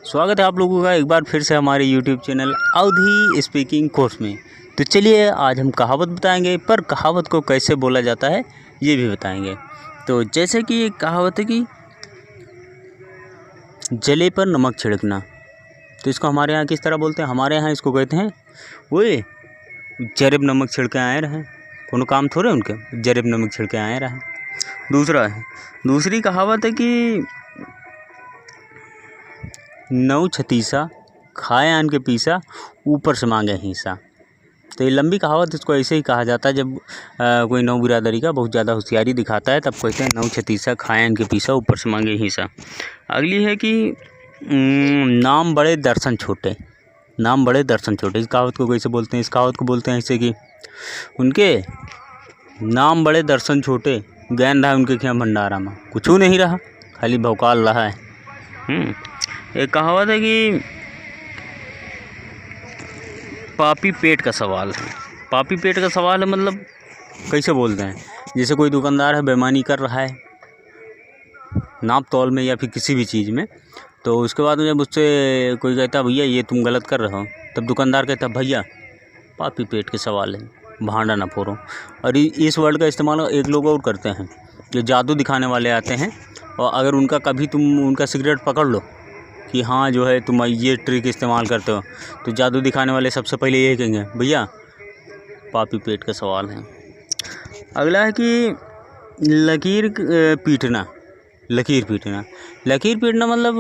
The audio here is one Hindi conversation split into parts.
स्वागत है आप लोगों का एक बार फिर से हमारे YouTube चैनल अवधि स्पीकिंग कोर्स में। तो चलिए आज हम कहावत बताएंगे, पर कहावत को कैसे बोला जाता है ये भी बताएंगे। तो जैसे कि एक कहावत है कि जले पर नमक छिड़कना, तो इसको हमारे यहाँ किस तरह बोलते हैं? हमारे यहाँ इसको कहते हैं ओए जरेब नमक छिड़के आए रहे, कोनो काम थोड़े उनके, जरेब नमक छिड़के आए रहे। दूसरी कहावत है कि नौ छतीसा खाए आन के पीसा, ऊपर से मांगे हिस्सा। तो ये लंबी कहावत, इसको ऐसे ही कहा जाता है जब कोई नौ बिरादरी का बहुत ज़्यादा होशियारी दिखाता है, तब कहते हैं नौ छतीसा खाए आन के पीसा, ऊपर से मांगे हिस्सा। अगली है कि नाम बड़े दर्शन छोटे, नाम बड़े दर्शन छोटे। इस कहावत को कैसे बोलते हैं? इस कहावत को बोलते हैं ऐसे कि उनके नाम बड़े दर्शन छोटे, ज्ञान रहा उनके क्या भंडारा में, कुछ नहीं रहा, खाली भौकाल रहा है। एक कहावत है कि पापी पेट का सवाल है। पापी पेट का सवाल है मतलब कैसे बोलते हैं? जैसे कोई दुकानदार है, बेईमानी कर रहा है नाप तौल में या फिर किसी भी चीज़ में, तो उसके बाद जब उससे कोई कहता है भैया ये तुम गलत कर रहे हो, तब दुकानदार कहता है भैया पापी पेट के सवाल है, भांडा ना फोड़ो। और इस वर्ड का इस्तेमाल एक लोग और करते हैं, जो जादू दिखाने वाले आते हैं, और अगर उनका कभी तुम उनका सिगरेट पकड़ लो कि हाँ जो है तुम ये ट्रिक इस्तेमाल करते हो, तो जादू दिखाने वाले सबसे पहले ये कहेंगे भैया पापी पेट का सवाल है। अगला है कि लकीर पीटना। लकीर पीटना, लकीर पीटना मतलब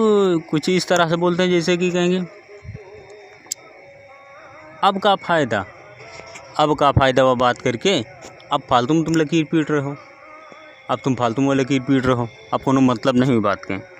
कुछ इस तरह से बोलते हैं जैसे कि कहेंगे अब का फ़ायदा वह बात करके, अब फालतू में तुम लकीर पीट रहे हो, अब तुम फालतू में लकीर पीट रहे हो, अब कोनो मतलब नहीं बात के।